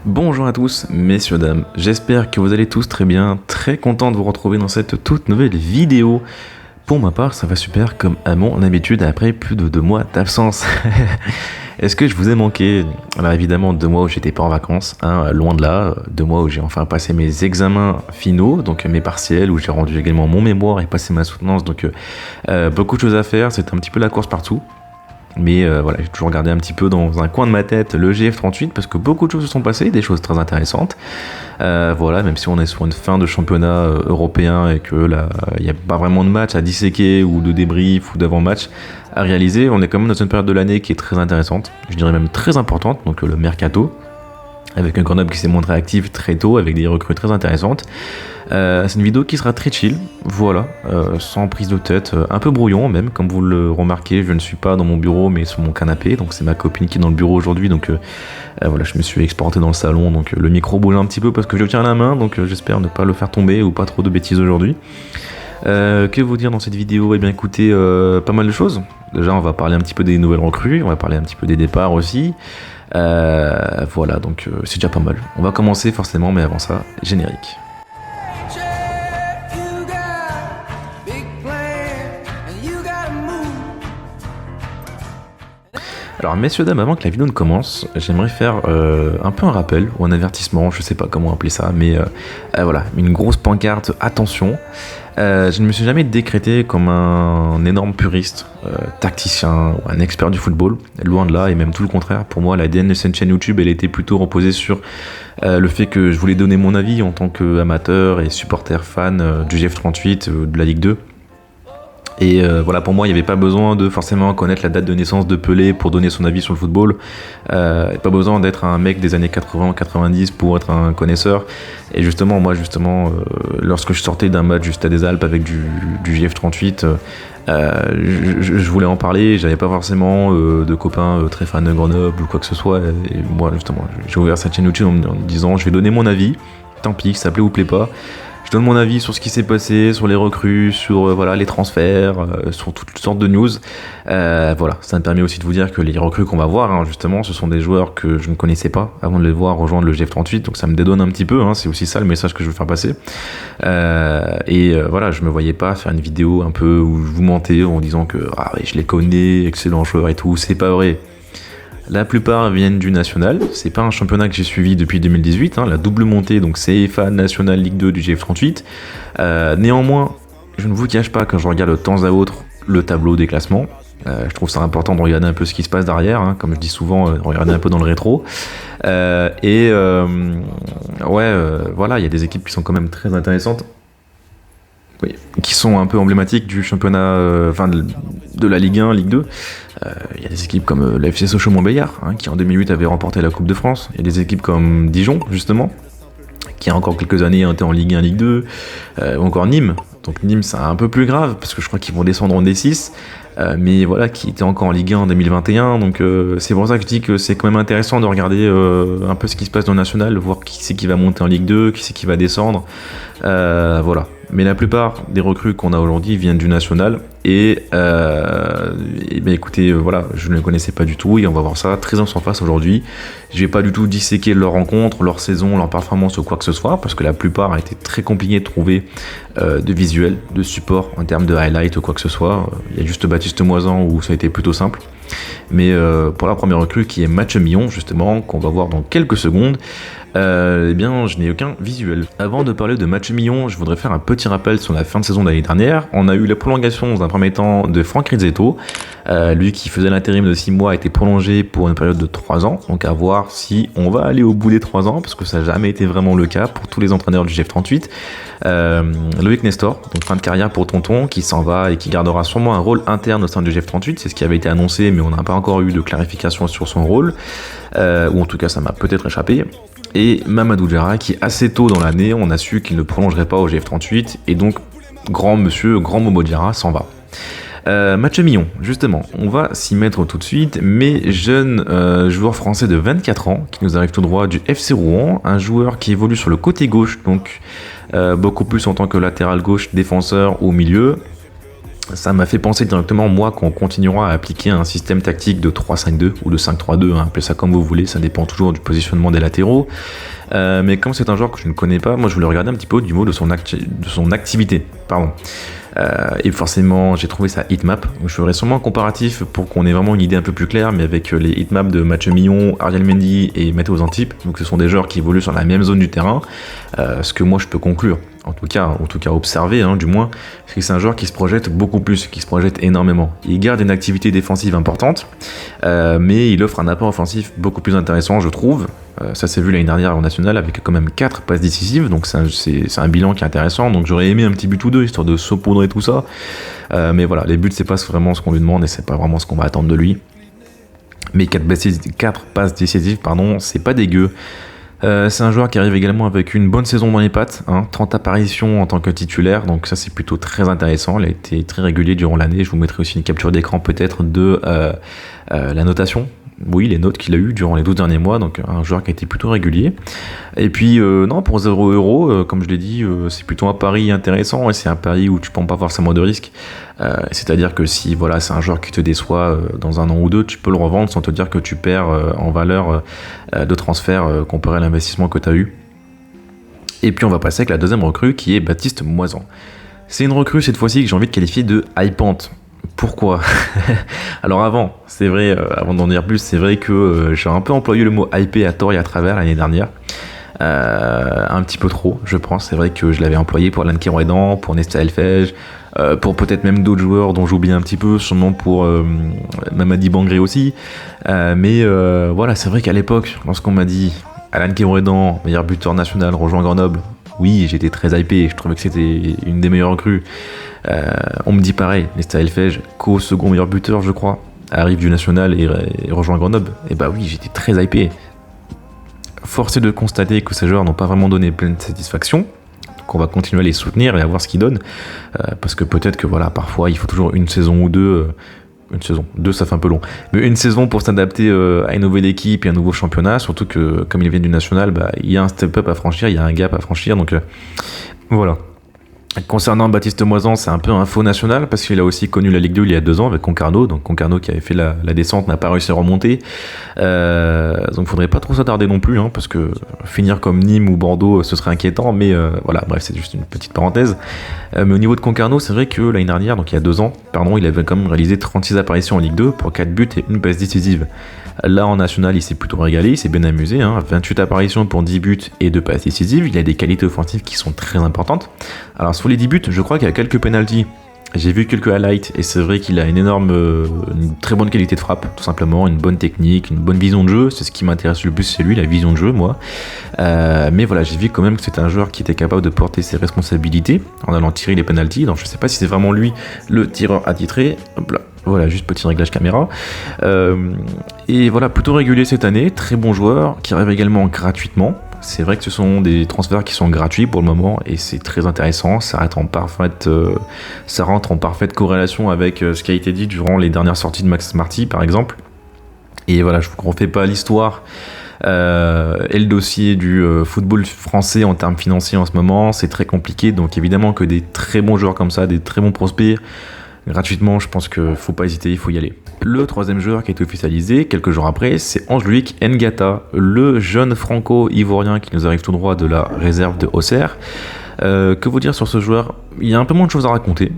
Bonjour à tous, messieurs, dames, j'espère que vous allez tous très bien, très content de vous retrouver dans cette toute nouvelle vidéo. Pour ma part, ça va super comme à mon habitude après plus de 2 mois d'absence. Est-ce que je vous ai manqué? Alors évidemment 2 mois où j'étais pas en vacances, loin de là, 2 mois où j'ai enfin passé mes examens finaux, donc mes partiels, où j'ai rendu également mon mémoire et passé ma soutenance, donc beaucoup de choses à faire, c'était un petit peu la course partout. Mais voilà, j'ai toujours gardé un petit peu dans un coin de ma tête le GF38 parce que beaucoup de choses se sont passées, des choses très intéressantes. Voilà, même si on est sur une fin de championnat européen et que là, il n'y a pas vraiment de match à disséquer ou de débrief ou d'avant-match à réaliser, on est quand même dans une période de l'année qui est très intéressante, je dirais même très importante, donc le mercato, avec un Grenoble qui s'est montré actif très tôt, avec des recrues très intéressantes. C'est une vidéo qui sera très chill, voilà, sans prise de tête, un peu brouillon même, comme vous le remarquez, je ne suis pas dans mon bureau mais sur mon canapé, donc c'est ma copine qui est dans le bureau aujourd'hui, donc voilà, je me suis exporté dans le salon, donc le micro bouge un petit peu parce que je le tiens à la main, donc j'espère ne pas le faire tomber ou pas trop de bêtises aujourd'hui. Que vous dire dans cette vidéo? Eh bien écoutez, pas mal de choses. Déjà on va parler un petit peu des nouvelles recrues, on va parler un petit peu des départs aussi. Voilà, donc c'est déjà pas mal. On va commencer forcément, mais avant ça, générique. Alors messieurs dames, avant que la vidéo ne commence, j'aimerais faire un peu un rappel ou un avertissement, je sais pas comment appeler ça, mais voilà, une grosse pancarte, attention. Je ne me suis jamais décrété comme un énorme puriste, tacticien ou un expert du football, loin de là, et même tout le contraire. Pour moi, l'ADN de cette chaîne YouTube, elle était plutôt reposée sur le fait que je voulais donner mon avis en tant qu'amateur et supporter fan du GF38, de la Ligue 2. Et voilà, pour moi, il n'y avait pas besoin de forcément connaître la date de naissance de Pelé pour donner son avis sur le football. Pas besoin d'être un mec des années 80-90 pour être un connaisseur. Et justement, moi, lorsque je sortais d'un match juste à des Alpes avec du GF38, je voulais en parler. J'avais pas forcément de copains très fans de Grenoble ou quoi que ce soit. Et moi, justement, j'ai ouvert cette chaîne YouTube en me disant, je vais donner mon avis. Tant pis, que ça plaît ou plaît pas. Je donne mon avis sur ce qui s'est passé, sur les recrues, sur voilà, les transferts, sur toutes sortes de news. Voilà, ça me permet aussi de vous dire que les recrues qu'on va voir, justement, ce sont des joueurs que je ne connaissais pas avant de les voir rejoindre le GF38, donc ça me dédonne un petit peu, c'est aussi ça le message que je veux faire passer. Voilà, je me voyais pas faire une vidéo un peu où je vous mentais en disant que oui, je les connais, excellents joueurs et tout, c'est pas vrai. La plupart viennent du National, c'est pas un championnat que j'ai suivi depuis 2018, la double montée, donc CFA National Ligue 2 du GF38. Néanmoins, je ne vous cache pas, quand je regarde de temps à autre le tableau des classements, je trouve ça important de regarder un peu ce qui se passe derrière, comme je dis souvent, regarder un peu dans le rétro. Voilà, il y a des équipes qui sont quand même très intéressantes. Oui, qui sont un peu emblématiques du championnat, de la Ligue 1, Ligue 2. Il y a des équipes comme la FC Sochaux-Montbéliard, qui en 2008 avait remporté la Coupe de France. Il y a des équipes comme Dijon, justement, qui a encore quelques années était en Ligue 1, Ligue 2, ou encore Nîmes. Donc Nîmes, c'est un peu plus grave, parce que je crois qu'ils vont descendre en D6, mais voilà, qui était encore en Ligue 1 en 2021. Donc c'est pour ça que je dis que c'est quand même intéressant de regarder un peu ce qui se passe dans le National, voir qui c'est qui va monter en Ligue 2, qui c'est qui va descendre. Voilà. Mais la plupart des recrues qu'on a aujourd'hui viennent du National. Et écoutez, voilà, je ne les connaissais pas du tout et on va voir ça très en surface aujourd'hui. Je vais pas du tout disséquer leur rencontre, leur saison, leur performance ou quoi que ce soit, parce que la plupart a été très compliqué de trouver de visuels, de support en termes de highlight ou quoi que ce soit. Il y a juste Baptiste Moisan où ça a été plutôt simple. Mais pour la première recrue qui est Mathieu Millon, justement, qu'on va voir dans quelques secondes, je n'ai aucun visuel. Avant de parler de Mathieu Millon, je voudrais faire un petit rappel sur la fin de saison de l'année dernière. On a eu la prolongation dans un premier temps de Franck Rizzetto. Lui qui faisait l'intérim de 6 mois a été prolongé pour une période de 3 ans. Donc à voir si on va aller au bout des 3 ans, parce que ça n'a jamais été vraiment le cas pour tous les entraîneurs du GF38. Loïc Nestor, donc fin de carrière pour Tonton, qui s'en va et qui gardera sûrement un rôle interne au sein du GF38. C'est ce qui avait été annoncé, mais on n'a pas encore eu de clarification sur son rôle. Ou en tout cas ça m'a peut-être échappé. Et Mamadou Diarra qui assez tôt dans l'année on a su qu'il ne prolongerait pas au GF38 et donc grand Momo Diarra s'en va. Mathieu Millon, justement, on va s'y mettre tout de suite, mais jeune joueur français de 24 ans qui nous arrive tout droit du FC Rouen, un joueur qui évolue sur le côté gauche, donc beaucoup plus en tant que latéral gauche, défenseur au milieu. Ça m'a fait penser directement, moi, qu'on continuera à appliquer un système tactique de 3-5-2 ou de 5-3-2, hein, appelez ça comme vous voulez, ça dépend toujours du positionnement des latéraux. Mais comme c'est un joueur que je ne connais pas, moi je voulais regarder un petit peu du mot de son activité. Pardon. Et forcément, j'ai trouvé ça heatmap. Je ferai sûrement un comparatif pour qu'on ait vraiment une idée un peu plus claire, mais avec les heatmaps de Mathieu Millon, Ariel Mendy et Matteo Zantip. Donc ce sont des joueurs qui évoluent sur la même zone du terrain. Ce que moi je peux conclure, en tout cas observer, hein, du moins, c'est que c'est un joueur qui se projette beaucoup plus, qui se projette énormément. Il garde une activité défensive importante, mais il offre un apport offensif beaucoup plus intéressant, je trouve. Ça s'est vu l'année dernière en national avec quand même 4 passes décisives, donc c'est un bilan qui est intéressant. Donc j'aurais aimé un petit but ou deux histoire de saupoudrer tout ça, mais voilà, les buts c'est pas vraiment ce qu'on lui demande et c'est pas vraiment ce qu'on va attendre de lui. Mais 4 passes décisives, pardon, c'est pas dégueu. C'est un joueur qui arrive également avec une bonne saison dans les pattes, hein, 30 apparitions en tant que titulaire, donc ça c'est plutôt très intéressant. Il a été très régulier durant l'année. Je vous mettrai aussi une capture d'écran peut-être de la notation. Oui, les notes qu'il a eues durant les 12 derniers mois, donc un joueur qui a été plutôt régulier. Et puis, non, pour 0€, comme je l'ai dit, c'est plutôt un pari intéressant, et c'est un pari où tu prends pas forcément de risques. C'est-à-dire que si voilà, c'est un joueur qui te déçoit dans un an ou deux, tu peux le revendre sans te dire que tu perds en valeur de transfert comparé à l'investissement que tu as eu. Et puis on va passer avec la deuxième recrue qui est Baptiste Moisan. C'est une recrue cette fois-ci que j'ai envie de qualifier de hypante. Pourquoi? Alors avant, c'est vrai, avant d'en dire plus, c'est vrai que j'ai un peu employé le mot hypé à tort et à travers l'année dernière. Un petit peu trop, je pense. C'est vrai que je l'avais employé pour Alan Kérouédan, pour Nesta Elfej, pour peut-être même d'autres joueurs dont j'oublie un petit peu, sûrement pour Mamadi Bangré aussi. Mais voilà, c'est vrai qu'à l'époque, lorsqu'on m'a dit Alan Kérouédan, meilleur buteur national, rejoint Grenoble, oui, j'étais très hypé, je trouvais que c'était une des meilleures recrues. On me dit pareil, Nesta Elfej, co-second meilleur buteur, je crois, arrive du national et rejoint Grenoble. Et bah oui, j'étais très hypé. Force est de constater que ces joueurs n'ont pas vraiment donné pleine satisfaction. Donc on va continuer à les soutenir et à voir ce qu'ils donnent. Parce que peut-être que voilà, parfois il faut toujours une saison ou deux. Une saison, deux ça fait un peu long. Mais une saison pour s'adapter à une nouvelle équipe et un nouveau championnat. Surtout que comme il vient du national, bah, il y a un step-up à franchir, il y a un gap à franchir. Donc voilà. Concernant Baptiste Moisan, c'est un peu un faux national parce qu'il a aussi connu la Ligue 2 il y a 2 ans avec Concarneau. Donc Concarneau qui avait fait la descente n'a pas réussi à remonter. Donc faudrait pas trop s'attarder non plus, hein, parce que finir comme Nîmes ou Bordeaux ce serait inquiétant. Mais voilà, bref, c'est juste une petite parenthèse. Mais au niveau de Concarneau, c'est vrai que l'année dernière, donc il y a 2 ans, pardon, il avait quand même réalisé 36 apparitions en Ligue 2 pour 4 buts et une passe décisive. Là en national, il s'est plutôt régalé, il s'est bien amusé, hein, 28 apparitions pour 10 buts et 2 passes décisives. Il a des qualités offensives qui sont très importantes. Alors sur les 10 buts, je crois qu'il y a quelques penalties. J'ai vu quelques highlights et c'est vrai qu'il a une très bonne qualité de frappe, tout simplement, une bonne technique, une bonne vision de jeu. C'est ce qui m'intéresse le plus, c'est lui, la vision de jeu, moi. Mais voilà, j'ai vu quand même que c'était un joueur qui était capable de porter ses responsabilités en allant tirer les penalties. Donc je sais pas si c'est vraiment lui le tireur attitré. Hop là. Voilà, juste petit réglage caméra. Et voilà, plutôt régulier cette année, très bon joueur, qui arrive également gratuitement. C'est vrai que ce sont des transferts qui sont gratuits pour le moment, et c'est très intéressant, ça rentre en parfaite corrélation avec ce qui a été dit durant les dernières sorties de Max Marty, par exemple. Et voilà, je vous refais pas l'histoire et le dossier du football français en termes financiers en ce moment, c'est très compliqué, donc évidemment que des très bons joueurs comme ça, des très bons prospects, gratuitement, je pense qu'il faut pas hésiter, il faut y aller. Le troisième joueur qui a été officialisé quelques jours après, c'est Angelique Ngata, le jeune franco-ivoirien qui nous arrive tout droit de la réserve de Auxerre. Que vous dire sur ce joueur? Il y a un peu moins de choses à raconter.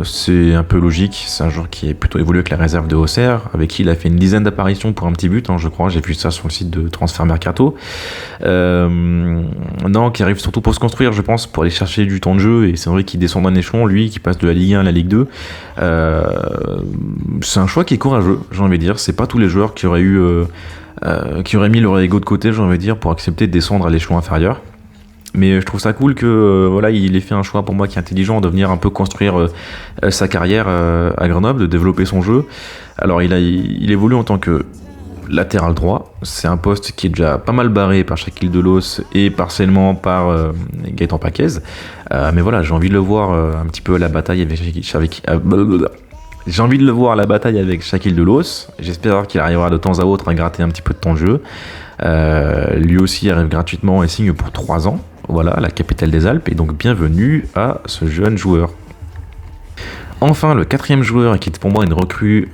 C'est un peu logique, c'est un joueur qui est plutôt évolué avec la réserve de Auxerre, avec qui il a fait une dizaine d'apparitions pour un petit but, hein, je crois, j'ai vu ça sur le site de Transfer Mercato. Non, qui arrive surtout pour se construire, je pense, pour aller chercher du temps de jeu, et c'est vrai qu'il descend d'un échelon, lui, qui passe de la Ligue 1 à la Ligue 2. C'est un choix qui est courageux, j'ai envie de dire, c'est pas tous les joueurs qui auraient mis leur ego de côté, j'ai envie de dire, pour accepter de descendre à l'échelon inférieur. Mais je trouve ça cool que voilà, il ait fait un choix pour moi qui est intelligent de venir un peu construire sa carrière à Grenoble, de développer son jeu. Alors il évolue en tant que latéral droit, c'est un poste qui est déjà pas mal barré par Shaquille Delos et partiellement par Gaëtan Paquez. Mais voilà, j'ai envie de le voir un petit peu à la bataille j'ai envie de le voir à la bataille avec Shaquille Delos. J'espère qu'il arrivera de temps à autre à gratter un petit peu de temps de jeu. Lui aussi arrive gratuitement et signe pour 3 ans. Voilà, la capitale des Alpes, et donc bienvenue à ce jeune joueur. Enfin, le quatrième joueur qui est pour moi une recrue.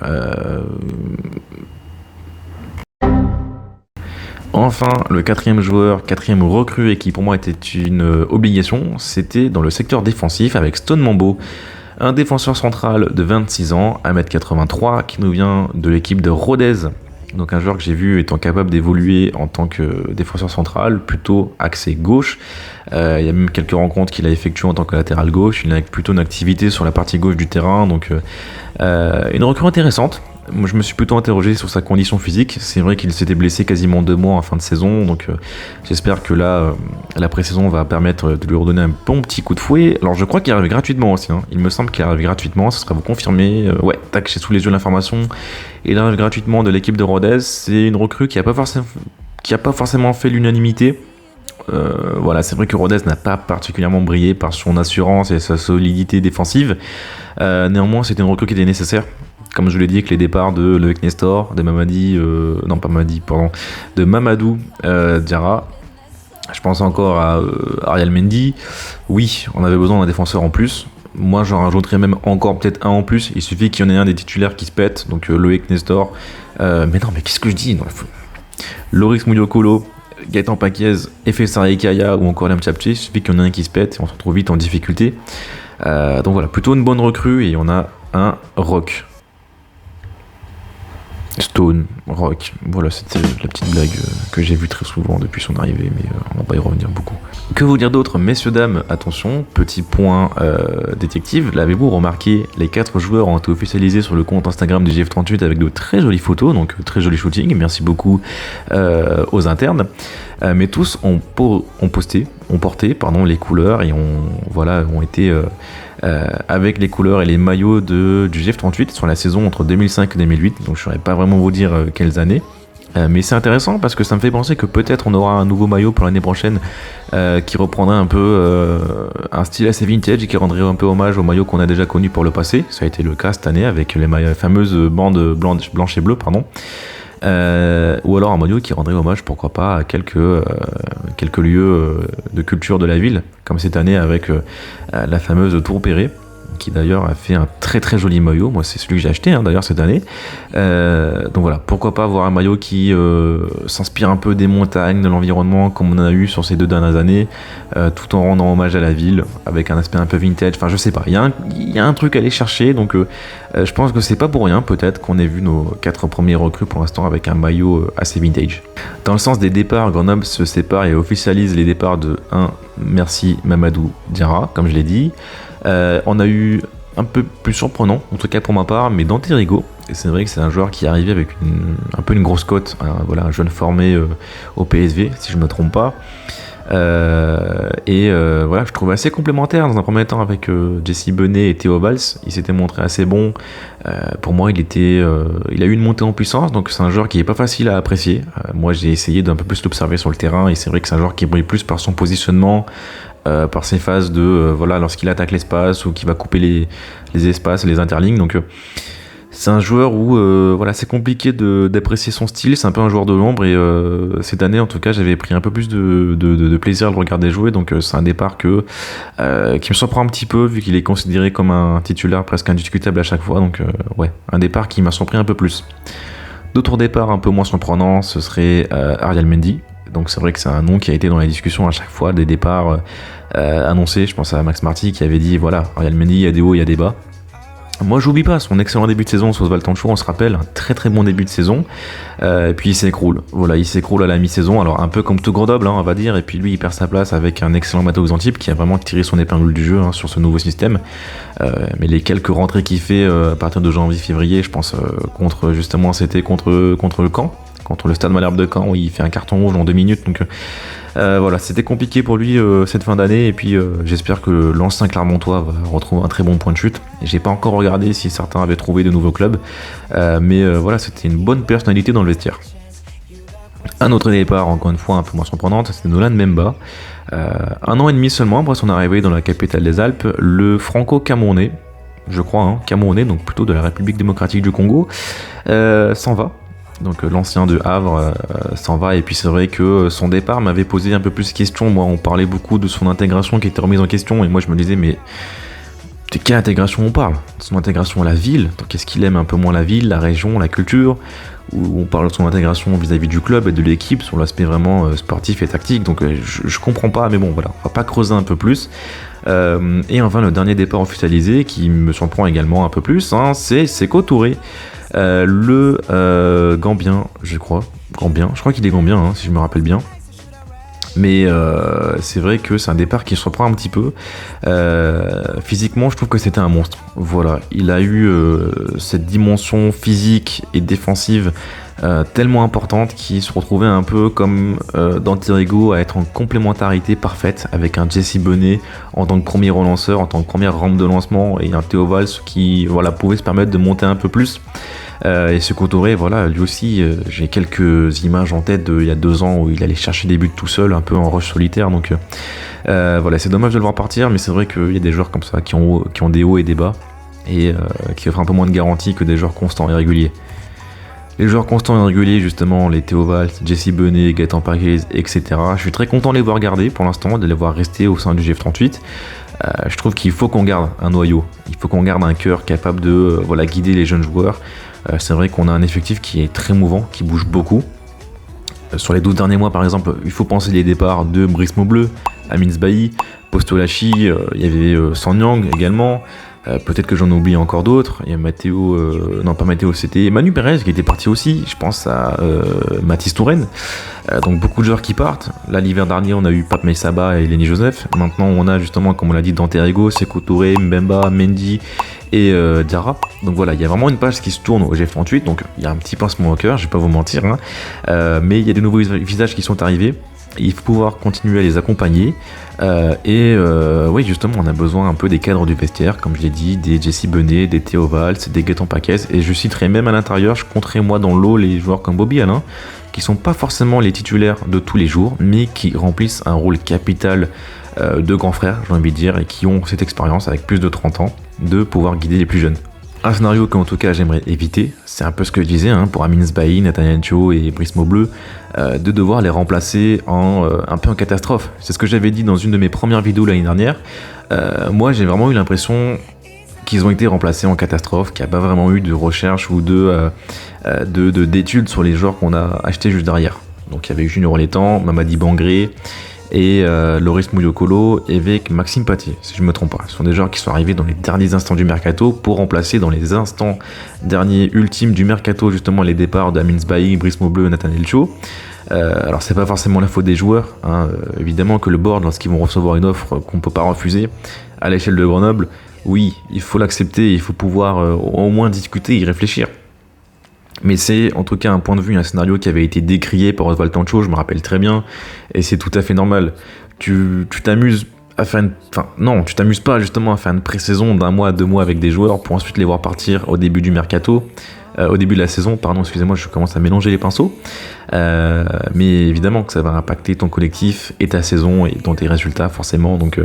Enfin, le quatrième joueur, quatrième recrue et qui pour moi était une obligation, c'était dans le secteur défensif avec Stone Mambo, un défenseur central de 26 ans, 1m83, qui nous vient de l'équipe de Rodez. Donc un joueur que j'ai vu étant capable d'évoluer en tant que défenseur central, plutôt axé gauche. Il y a même quelques rencontres qu'il a effectuées en tant que latéral gauche. Il a plutôt une activité sur la partie gauche du terrain, donc une recrue intéressante. Moi, je me suis plutôt interrogé sur sa condition physique. C'est vrai qu'il s'était blessé quasiment 2 mois en fin de saison, donc j'espère que là, la pré-saison va permettre de lui redonner un bon petit coup de fouet. Alors, je crois qu'il arrive gratuitement aussi. Il me semble qu'il arrive gratuitement, ça sera vous confirmer. Ouais, tac, j'ai sous les yeux l'information. Il arrive gratuitement de l'équipe de Rodez. C'est une recrue qui a pas forcément fait l'unanimité. Voilà, c'est vrai que Rodez n'a pas particulièrement brillé par son assurance et sa solidité défensive. Néanmoins, c'était une recrue qui était nécessaire. Comme je l'ai dit, avec les départs de Loïc Nestor, de de Mamadou Diarra. Je pense encore à Ariel Mendy. Oui, on avait besoin d'un défenseur en plus. Moi, j'en rajouterais même encore peut-être un en plus. Il suffit qu'il y en ait un des titulaires qui se pète. Donc Loïc Nestor. Mais qu'est-ce que je dis? Loris Mouliokolo, Gaëtan Paquiez, Efesar Ekaya ou encore Liam Chapchi. Il suffit qu'il y en ait un qui se pète et on se retrouve vite en difficulté. Donc voilà, plutôt une bonne recrue et on a un rock. Stone, Rock, voilà, c'était la petite blague que j'ai vue très souvent depuis son arrivée, mais on va pas y revenir beaucoup. Que vous dire d'autre, messieurs, dames, attention, petit point détective, l'avez-vous remarqué, les 4 joueurs ont été officialisés sur le compte Instagram du GF38 avec de très jolies photos, donc très joli shooting, merci beaucoup aux internes, mais tous ont porté les couleurs et ont été... avec les couleurs et les maillots du GF38 sur la saison entre 2005 et 2008, donc je ne saurais pas vraiment vous dire quelles années, mais c'est intéressant parce que ça me fait penser que peut-être on aura un nouveau maillot pour l'année prochaine qui reprendrait un peu un style assez vintage et qui rendrait un peu hommage au maillot qu'on a déjà connu pour le passé. Ça a été le cas cette année avec les fameuses bandes blanches et bleues, ou alors un maillot qui rendrait hommage, pourquoi pas, à quelques lieux de culture de la ville, comme cette année avec la fameuse Tour Perret, qui d'ailleurs a fait un très très joli maillot. Moi, c'est celui que j'ai acheté d'ailleurs cette année. Donc voilà, pourquoi pas avoir un maillot qui s'inspire un peu des montagnes, de l'environnement, comme on en a eu sur ces 2 dernières années, tout en rendant hommage à la ville, avec un aspect un peu vintage. Enfin, je sais pas, il y a un truc à aller chercher, donc je pense que c'est pas pour rien, peut-être, qu'on ait vu nos 4 premiers recrues pour l'instant avec un maillot assez vintage. Dans le sens des départs, Grenoble se sépare et officialise les départs de Merci Mamadou Diarra, comme je l'ai dit. On a eu un peu plus surprenant, en tout cas pour ma part, mais Dante Rigo. Et c'est vrai que c'est un joueur qui est arrivé avec un peu une grosse cote, voilà, un jeune formé au PSV, si je ne me trompe pas. Voilà, je trouvais assez complémentaire dans un premier temps avec Jesse Benet et Théo Valls. Il s'était montré assez bon. Pour moi, il a eu une montée en puissance, donc c'est un joueur qui est pas facile à apprécier. Moi, j'ai essayé d'un peu plus l'observer sur le terrain, et c'est vrai que c'est un joueur qui brille plus par son positionnement, par ses phases de lorsqu'il attaque l'espace ou qu'il va couper les espaces, les interlignes. Donc c'est un joueur où c'est compliqué d'apprécier son style. C'est un peu un joueur de l'ombre, et cette année en tout cas j'avais pris un peu plus de plaisir à le regarder jouer. Donc c'est un départ qui me surprend un petit peu, vu qu'il est considéré comme un titulaire presque indiscutable à chaque fois. Donc un départ qui m'a surpris un peu plus. D'autres départs un peu moins surprenants, ce serait Ariel Mendy. Donc c'est vrai que c'est un nom qui a été dans la discussion à chaque fois des départs annoncés. Je pense à Max Marty qui avait dit voilà, Ariel Mendy, il y a des hauts, il y a des bas. Moi, j'oublie pas son excellent début de saison sur Oswald Tancho, on se rappelle, un très très bon début de saison. Et puis il s'écroule. Voilà, il s'écroule à la mi-saison. Alors un peu comme tout Grenoble, on va dire. Et puis lui, il perd sa place avec un excellent Matteo Xantip qui a vraiment tiré son épingle du jeu sur ce nouveau système. Mais les quelques rentrées qu'il fait à partir de janvier-février, je pense c'était contre le Caen, contre le Stade Malherbe de Caen, où il fait un carton rouge en 2 minutes. Donc c'était compliqué pour lui cette fin d'année, et puis j'espère que l'ancien Clermontois va retrouver un très bon point de chute. J'ai pas encore regardé si certains avaient trouvé de nouveaux clubs, mais c'était une bonne personnalité dans le vestiaire. Un autre départ, encore une fois un peu moins surprenant, c'est Nolan Memba. 1 an et demi seulement après son arrivée dans la capitale des Alpes, le franco-camerounais, je crois, camerounais, donc plutôt de la République démocratique du Congo, s'en va. Donc l'ancien de Havre s'en va, et puis c'est vrai que son départ m'avait posé un peu plus de questions. Moi, on parlait beaucoup de son intégration qui était remise en question, et moi je me disais mais de quelle intégration on parle? Son intégration à la ville, donc est-ce qu'il aime un peu moins la ville, la région, la culture? Ou on parle de son intégration vis-à-vis du club et de l'équipe sur l'aspect vraiment sportif et tactique, donc je comprends pas, mais bon voilà, on va pas creuser un peu plus. Et enfin le dernier départ officialisé qui me surprend également un peu plus, hein, c'est Sékou Touré, le Gambien, je crois qu'il est Gambien, hein, si je me rappelle bien. Mais c'est vrai que c'est un départ qui surprend un petit peu. Physiquement, je trouve que c'était un monstre. Voilà, il a eu cette dimension physique et défensive tellement importante qu'il se retrouvait un peu comme Dante Rigo à être en complémentarité parfaite avec un Jesse Bonnet en tant que premier relanceur, en tant que première rampe de lancement, et un Theo Valls qui pouvait se permettre de monter un peu plus. Et Sékou Touré, voilà, lui aussi, j'ai quelques images en tête il y a 2 ans où il allait chercher des buts tout seul, un peu en rush solitaire. Donc voilà, c'est dommage de le voir partir, mais c'est vrai qu'il y a des joueurs comme ça qui ont des hauts et des bas, et qui offrent un peu moins de garantie que des joueurs constants et réguliers. Les joueurs constants et réguliers, justement, les Theo Valls, Jesse Bonnet, Gaëtan Paquez, etc. Je suis très content de les voir garder pour l'instant, de les voir rester au sein du GF38. Je trouve qu'il faut qu'on garde un noyau, il faut qu'on garde un cœur capable de guider les jeunes joueurs. C'est vrai qu'on a un effectif qui est très mouvant, qui bouge beaucoup. Sur les 12 derniers mois, par exemple, il faut penser les départs de Brice Maubleu, Amin Sbahi, Postolachi, il y avait Sanyang également. Peut-être que j'en oublie encore d'autres. Il y a c'était Manu Pérez qui était parti aussi. Je pense à Mathis Touraine. Donc beaucoup de joueurs qui partent. Là, l'hiver dernier, on a eu Pape Meissaba et Lenny Joseph. Maintenant, on a justement, comme on l'a dit, Dante Rigo, Sékou Touré, Mbemba, Mendy et Diarra. Donc voilà, il y a vraiment une page qui se tourne au GF38. Donc il y a un petit pincement au cœur, je vais pas vous mentir, hein. Mais il y a de nouveaux visages qui sont arrivés. Il faut pouvoir continuer à les accompagner. Oui, justement, on a besoin un peu des cadres du vestiaire, comme je l'ai dit, des Jesse Bonnet, des Theo Valls, des Gaëtan Paquez. Et je citerai même à l'intérieur, je compterai moi dans l'eau les joueurs comme Bobby Alain, qui sont pas forcément les titulaires de tous les jours, mais qui remplissent un rôle capital de grands frères, j'ai envie de dire, et qui ont cette expérience avec plus de 30 ans de pouvoir guider les plus jeunes. Un scénario qu'en tout cas j'aimerais éviter, c'est un peu ce que je disais, hein, pour Amin Sbahi, Nathaniel Cho et Brice Maubleu, de devoir les remplacer un peu en catastrophe. C'est ce que j'avais dit dans une de mes premières vidéos l'année dernière. Moi j'ai vraiment eu l'impression qu'ils ont été remplacés en catastrophe, qu'il n'y a pas vraiment eu de recherche ou d'études sur les joueurs qu'on a achetés juste derrière. Donc il y avait Junior Létang, Mamadi Bangré et Loris Mouyokolo avec Maxime Patier, si je ne me trompe pas. Ce sont des joueurs qui sont arrivés dans les derniers instants du mercato pour remplacer dans les instants derniers ultimes du mercato justement les départs d'Amin Sbahi, Brice Maubleu et Nathaniel Cho. Alors c'est pas forcément la faute des joueurs, hein. Évidemment que le board, lorsqu'ils vont recevoir une offre qu'on ne peut pas refuser à l'échelle de Grenoble, oui, il faut l'accepter, il faut pouvoir au moins discuter, y réfléchir. Mais c'est en tout cas un point de vue, un scénario qui avait été décrié par Oswald Tancho, je me rappelle très bien, et c'est tout à fait normal. Tu t'amuses à faire tu t'amuses pas justement à faire une pré-saison d'1 mois, 2 mois avec des joueurs pour ensuite les voir partir au début du mercato, au début de la saison, pardon, excusez-moi, je commence à mélanger les pinceaux. Mais évidemment que ça va impacter ton collectif et ta saison et dans tes résultats forcément. Donc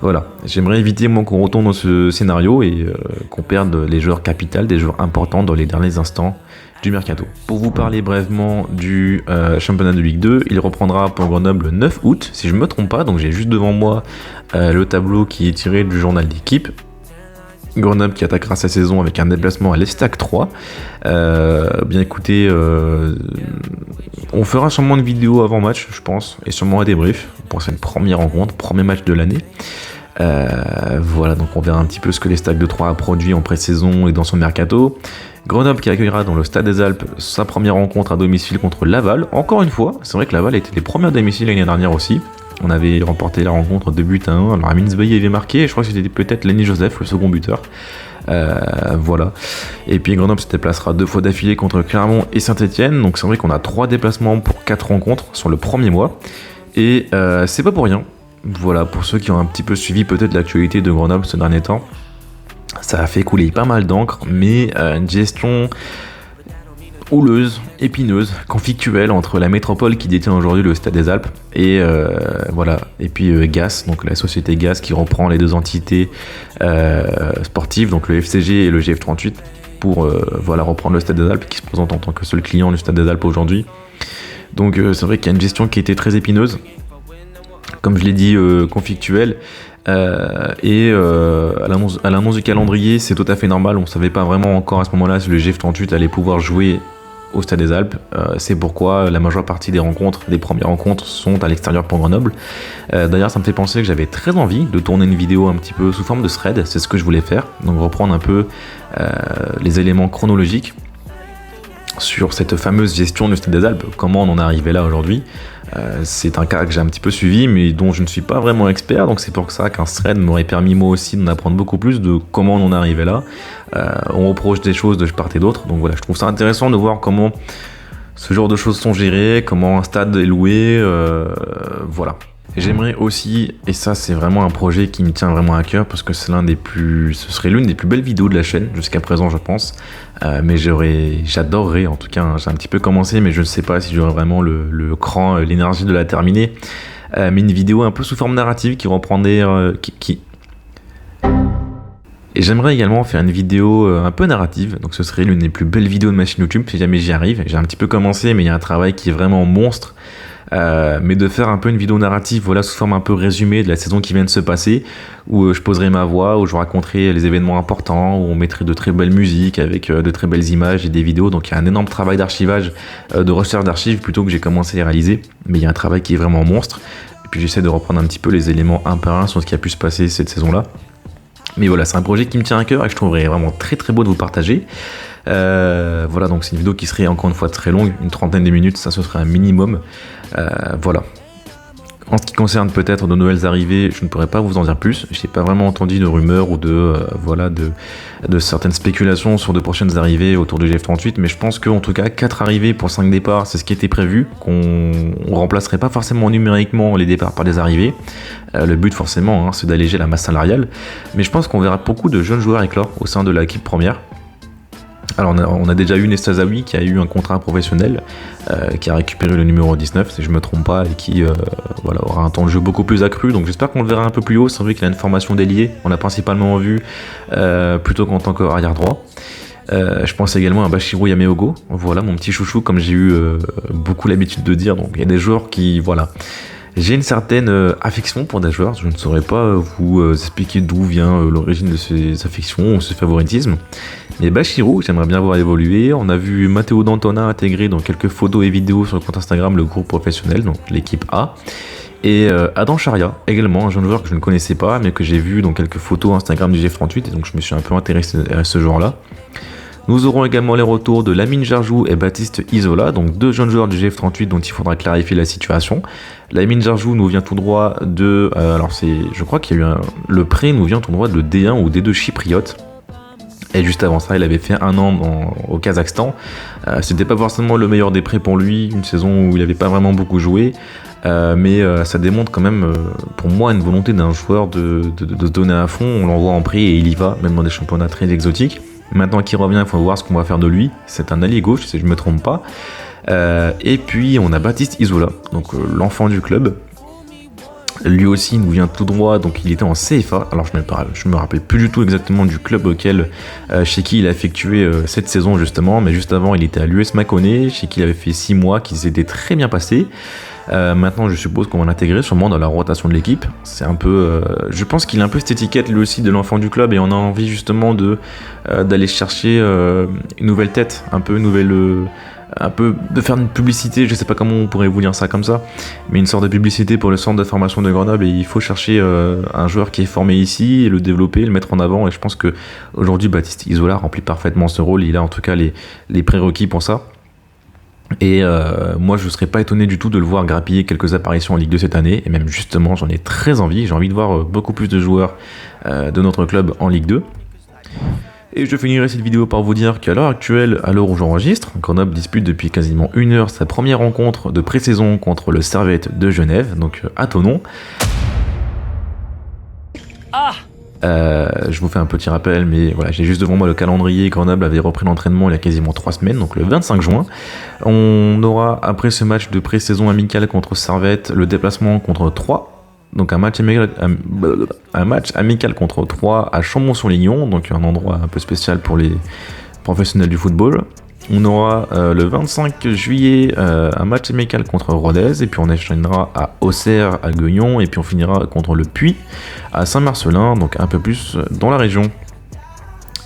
voilà, j'aimerais éviter moi qu'on retourne dans ce scénario et qu'on perde les joueurs capitaux, des joueurs importants dans les derniers instants du mercato. Pour vous parler brièvement du championnat de Ligue 2, il reprendra pour Grenoble le 9 août, si je ne me trompe pas. Donc j'ai juste devant moi le tableau qui est tiré du journal d'équipe. Grenoble qui attaquera sa saison avec un déplacement à l'Estac 3. Bien écoutez, on fera sûrement une vidéo avant match, je pense, et sûrement un débrief pour cette première rencontre, premier match de l'année. Voilà, donc on verra un petit peu ce que l'Estac de 3 a produit en pré-saison et dans son mercato. Grenoble qui accueillera dans le Stade des Alpes sa première rencontre à domicile contre Laval. Encore une fois, c'est vrai que Laval était les premiers à domicile l'année dernière aussi. On avait remporté la rencontre 2-1. Alors Amin Sbahi avait marqué, je crois que c'était peut-être Lenny Joseph, le second buteur. Voilà. Et puis Grenoble se déplacera 2 fois d'affilée contre Clermont et Saint-Etienne. Donc c'est vrai qu'on a 3 déplacements pour 4 rencontres sur le premier mois. Et c'est pas pour rien. Voilà, pour ceux qui ont un petit peu suivi peut-être l'actualité de Grenoble ce dernier temps, ça a fait couler pas mal d'encre, mais une gestion houleuse, épineuse, conflictuelle entre la métropole qui détient aujourd'hui le Stade des Alpes et voilà, et puis GAS, donc la société GAS qui reprend les 2 entités sportives, donc le FCG et le GF38, pour reprendre le Stade des Alpes qui se présente en tant que seul client du Stade des Alpes aujourd'hui. Donc c'est vrai qu'il y a une gestion qui était très épineuse, comme je l'ai dit, conflictuelle, À l'annonce du calendrier, c'est tout à fait normal. On ne savait pas vraiment encore à ce moment-là si le GF38 allait pouvoir jouer au Stade des Alpes. C'est pourquoi la majeure partie des premières rencontres sont à l'extérieur pour Grenoble. D'ailleurs, ça me fait penser que j'avais très envie de tourner une vidéo un petit peu sous forme de thread. C'est ce que je voulais faire. Donc reprendre un peu les éléments chronologiques sur cette fameuse gestion du Stade des Alpes, comment on en est arrivé là aujourd'hui. C'est un cas que j'ai un petit peu suivi, mais dont je ne suis pas vraiment expert, donc c'est pour ça qu'un thread m'aurait permis moi aussi d'en apprendre beaucoup plus de comment on en est arrivé là. On reproche des choses de part et d'autre, donc voilà, je trouve ça intéressant de voir comment ce genre de choses sont gérées, comment un stade est loué, voilà. Et j'aimerais aussi, et ça c'est vraiment un projet qui me tient vraiment à cœur parce que ce serait l'une des plus belles vidéos de la chaîne jusqu'à présent je pense, mais j'adorerais, en tout cas j'ai un petit peu commencé mais je ne sais pas si j'aurai vraiment le cran, l'énergie de la terminer, mais une vidéo un peu sous forme narrative qui reprendrait, Et j'aimerais également faire une vidéo un peu narrative, donc ce serait l'une des plus belles vidéos de ma chaîne YouTube si jamais j'y arrive. J'ai un petit peu commencé mais il y a un travail qui est vraiment monstre. Mais de faire un peu une vidéo narrative, voilà, sous forme un peu résumée de la saison qui vient de se passer, où je poserai ma voix, où je raconterai les événements importants, où on mettrait de très belles musiques avec de très belles images et des vidéos. Donc il y a un énorme travail d'archivage, de recherche d'archives plutôt que j'ai commencé à réaliser, mais il y a un travail qui est vraiment monstre. Et puis j'essaie de reprendre un petit peu les éléments un par un sur ce qui a pu se passer cette saison-là. Mais voilà, c'est un projet qui me tient à cœur et que je trouverais vraiment très très beau de vous partager. Voilà, donc c'est une vidéo qui serait encore une fois très longue, une trentaine de minutes, ça ce serait un minimum. Voilà. En ce qui concerne peut-être de nouvelles arrivées, je ne pourrais pas vous en dire plus. Je n'ai pas vraiment entendu de rumeurs ou de certaines spéculations sur de prochaines arrivées autour du GF38, mais je pense qu'en tout cas 4 arrivées pour 5 départs, c'est ce qui était prévu, qu'on remplacerait pas forcément numériquement les départs par des arrivées. Le but forcément, c'est d'alléger la masse salariale, mais je pense qu'on verra beaucoup de jeunes joueurs éclore au sein de l'équipe première. Alors on a déjà eu Nestazawi qui a eu un contrat professionnel, qui a récupéré le numéro 19 si je me trompe pas, et qui aura un temps de jeu beaucoup plus accru, donc j'espère qu'on le verra un peu plus haut. C'est vrai qu'il a une formation d'ailier, on l'a principalement vu plutôt qu'en tant qu'arrière droit. Je pense également à Bashiro Yameogo, voilà mon petit chouchou comme j'ai eu beaucoup l'habitude de dire, donc il y a des joueurs qui, voilà. J'ai une certaine affection pour des joueurs, je ne saurais pas vous expliquer d'où vient l'origine de ces affections ou ce favoritisme. Mais Bashiro, j'aimerais bien voir évoluer. On a vu Matteo D'Antona intégrer dans quelques photos et vidéos sur le compte Instagram le groupe professionnel, donc l'équipe A. Et Adam Charia, également un jeune joueur que je ne connaissais pas, mais que j'ai vu dans quelques photos Instagram du GF38, et donc je me suis un peu intéressé à ce genre-là. Nous aurons également les retours de Lamine Jarjou et Baptiste Isola, donc deux jeunes joueurs du GF38 dont il faudra clarifier la situation. Lamine Jarjou nous vient tout droit de... je crois qu'il y a eu le prêt nous vient tout droit de D1 ou D2 chypriote. Et juste avant ça, il avait fait un an au Kazakhstan. C'était pas forcément le meilleur des prêts pour lui, une saison où il n'avait pas vraiment beaucoup joué. Mais ça démontre quand même, pour moi, une volonté d'un joueur de se donner à fond. On l'envoie en prêt et il y va, même dans des championnats très exotiques. Maintenant qu'il revient, il faut voir ce qu'on va faire de lui. C'est un allié gauche, si je ne me trompe pas. Et puis, on a Baptiste Isola, donc l'enfant du club. Lui aussi nous vient tout droit, donc il était en CFA. Alors je me rappelle plus du tout exactement du club chez qui il a effectué cette saison justement, mais juste avant il était à l'US Mâconnais, chez qui il avait fait 6 mois, qui s'était très bien passé. Maintenant je suppose qu'on va l'intégrer sûrement dans la rotation de l'équipe. C'est un peu, je pense qu'il a un peu cette étiquette lui aussi de l'enfant du club, et on a envie justement d'aller chercher une nouvelle tête, un peu de faire une publicité, je sais pas comment on pourrait vous dire ça comme ça, mais une sorte de publicité pour le centre de formation de Grenoble, et il faut chercher un joueur qui est formé ici et le développer, le mettre en avant, et je pense que aujourd'hui Baptiste Isola remplit parfaitement ce rôle, il a en tout cas les prérequis pour ça. Et moi je serais pas étonné du tout de le voir grappiller quelques apparitions en Ligue 2 cette année, et même justement j'en ai très envie, j'ai envie de voir beaucoup plus de joueurs de notre club en Ligue 2. Et je finirai cette vidéo par vous dire qu'à l'heure actuelle, à l'heure où j'enregistre, Grenoble dispute depuis quasiment 1 heure sa première rencontre de pré-saison contre le Servette de Genève, donc à Thonon. Je vous fais un petit rappel, mais voilà, j'ai juste devant moi le calendrier. Grenoble avait repris l'entraînement il y a quasiment 3 semaines, donc le 25 juin. On aura, après ce match de pré-saison amical contre Servette, le déplacement contre Troyes. Donc un match amical contre Troyes à Chambon-sur-Lignon, donc un endroit un peu spécial pour les professionnels du football. On aura le 25 juillet un match amical contre Rodez, et puis on enchaînera à Auxerre, à Gueugnon, et puis on finira contre le Puy à Saint-Marcelin, donc un peu plus dans la région.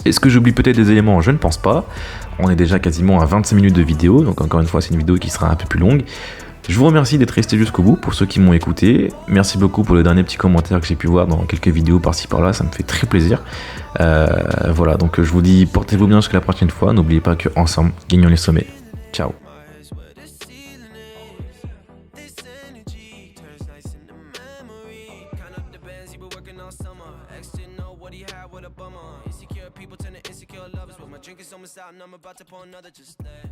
Est-ce que j'oublie peut-être des éléments? Je ne pense pas. On est déjà quasiment à 25 minutes de vidéo, donc encore une fois c'est une vidéo qui sera un peu plus longue. Je vous remercie d'être resté jusqu'au bout pour ceux qui m'ont écouté. Merci beaucoup pour le dernier petit commentaire que j'ai pu voir dans quelques vidéos par-ci par-là, ça me fait très plaisir. Voilà, donc je vous dis portez-vous bien jusqu'à la prochaine fois. N'oubliez pas qu'ensemble, gagnons les sommets. Ciao. Drink is almost out and I'm about to pour another, just let